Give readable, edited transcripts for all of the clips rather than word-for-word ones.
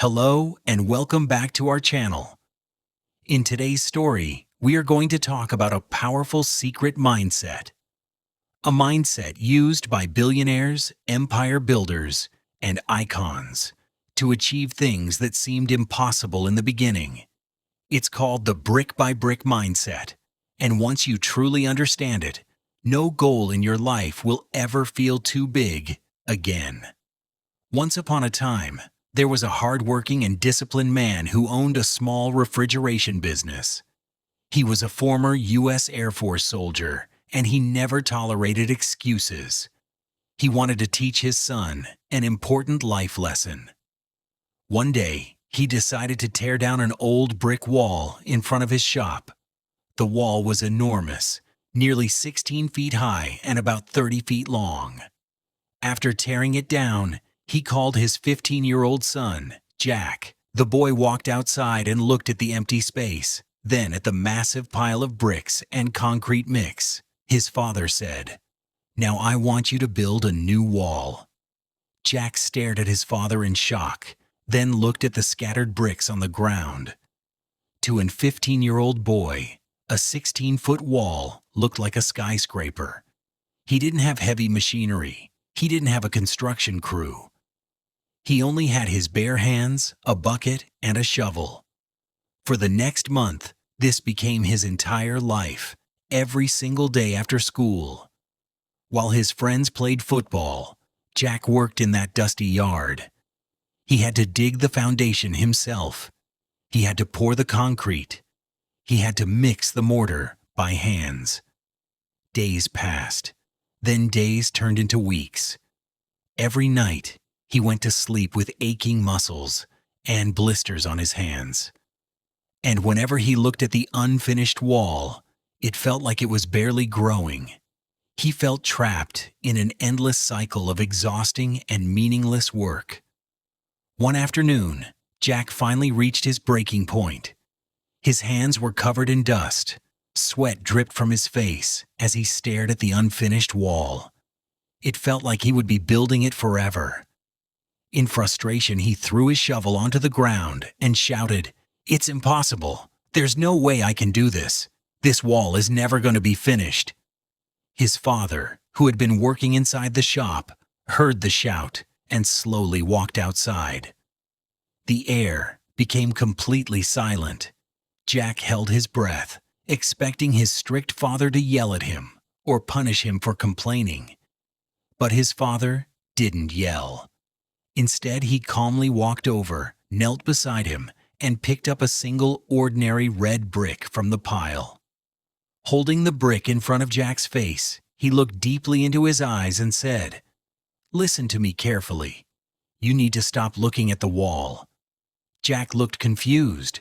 Hello and welcome back to our channel. In today's story, we are going to talk about a powerful secret mindset. A mindset used by billionaires, empire builders, and icons to achieve things that seemed impossible in the beginning. It's called the brick-by-brick mindset, and once you truly understand it, no goal in your life will ever feel too big again. Once upon a time, there was a hardworking and disciplined man who owned a small refrigeration business. He was a former U.S. Air Force soldier, and he never tolerated excuses. He wanted to teach his son an important life lesson. One day, he decided to tear down an old brick wall in front of his shop. The wall was enormous, nearly 16 feet high and about 30 feet long. After tearing it down, he called his 15-year-old son, Jack. The boy walked outside and looked at the empty space, then at the massive pile of bricks and concrete mix. His father said, "Now I want you to build a new wall." Jack stared at his father in shock, then looked at the scattered bricks on the ground. To a 15-year-old boy, a 16-foot wall looked like a skyscraper. He didn't have heavy machinery. He didn't have a construction crew. He only had his bare hands, a bucket, and a shovel. For the next month, this became his entire life, every single day after school. While his friends played football, Jack worked in that dusty yard. He had to dig the foundation himself. He had to pour the concrete. He had to mix the mortar by hands. Days passed. Then days turned into weeks. Every night, he went to sleep with aching muscles and blisters on his hands. And whenever he looked at the unfinished wall, it felt like it was barely growing. He felt trapped in an endless cycle of exhausting and meaningless work. One afternoon, Jack finally reached his breaking point. His hands were covered in dust. Sweat dripped from his face as he stared at the unfinished wall. It felt like he would be building it forever. In frustration, he threw his shovel onto the ground and shouted, "It's impossible. There's no way I can do this. This wall is never going to be finished." His father, who had been working inside the shop, heard the shout and slowly walked outside. The air became completely silent. Jack held his breath, expecting his strict father to yell at him or punish him for complaining. But his father didn't yell. Instead, he calmly walked over, knelt beside him, and picked up a single ordinary red brick from the pile. Holding the brick in front of Jack's face, he looked deeply into his eyes and said, "Listen to me carefully. You need to stop looking at the wall." Jack looked confused.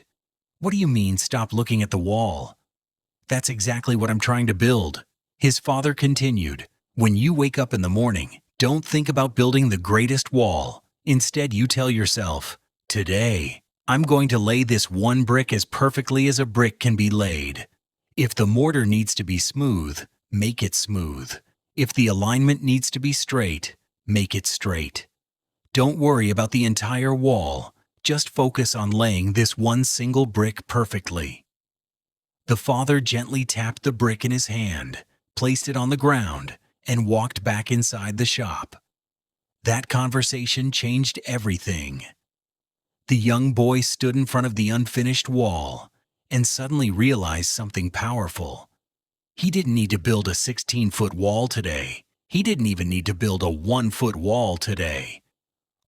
"What do you mean, stop looking at the wall?" "That's exactly what I'm trying to build." His father continued, "When you wake up in the morning, don't think about building the greatest wall. Instead, you tell yourself, 'Today, I'm going to lay this one brick as perfectly as a brick can be laid.' If the mortar needs to be smooth, make it smooth. If the alignment needs to be straight, make it straight. Don't worry about the entire wall. Just focus on laying this one single brick perfectly." The father gently tapped the brick in his hand, placed it on the ground, and walked back inside the shop. That conversation changed everything. The young boy stood in front of the unfinished wall and suddenly realized something powerful. He didn't need to build a 16-foot wall today. He didn't even need to build a 1-foot wall today.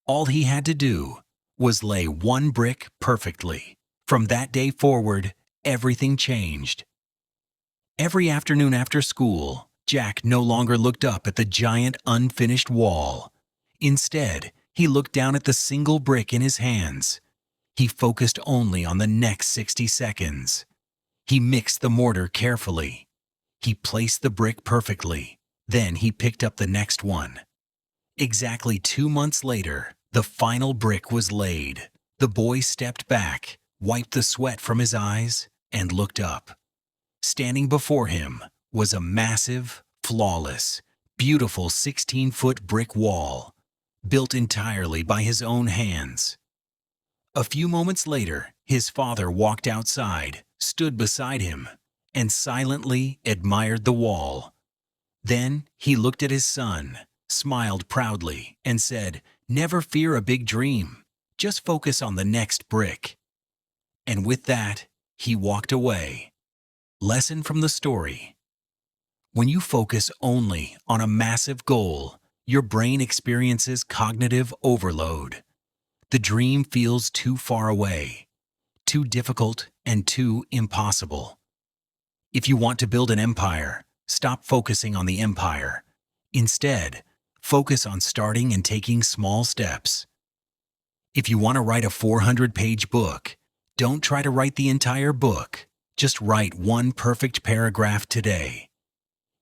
All he had to do was lay one brick perfectly. From that day forward, everything changed. Every afternoon after school, Jack no longer looked up at the giant unfinished wall. Instead, he looked down at the single brick in his hands. He focused only on the next 60 seconds. He mixed the mortar carefully. He placed the brick perfectly. Then he picked up the next one. Exactly 2 months later, the final brick was laid. The boy stepped back, wiped the sweat from his eyes, and looked up. Standing before him was a massive, flawless, beautiful 16-foot brick wall, built entirely by his own hands. A few moments later, his father walked outside, stood beside him, and silently admired the wall. Then he looked at his son, smiled proudly, and said, "Never fear a big dream. Just focus on the next brick." And with that, he walked away. Lesson from the story: when you focus only on a massive goal, your brain experiences cognitive overload. The dream feels too far away, too difficult, and too impossible. If you want to build an empire, stop focusing on the empire. Instead, focus on starting and taking small steps. If you want to write a 400-page book, don't try to write the entire book. Just write one perfect paragraph today.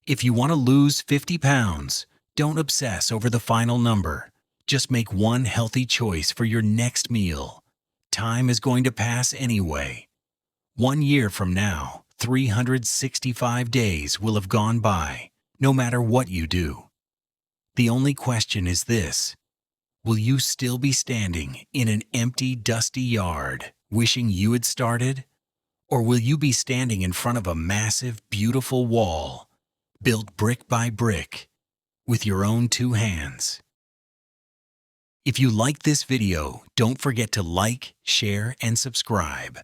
If you want to lose 50 pounds, don't obsess over the final number. Just make one healthy choice for your next meal. Time is going to pass anyway. 1 year from now, 365 days will have gone by, no matter what you do. The only question is this: will you still be standing in an empty, dusty yard, wishing you had started? Or will you be standing in front of a massive, beautiful wall, built brick by brick, with your own 2 hands? If you liked this video, don't forget to like, share, and subscribe.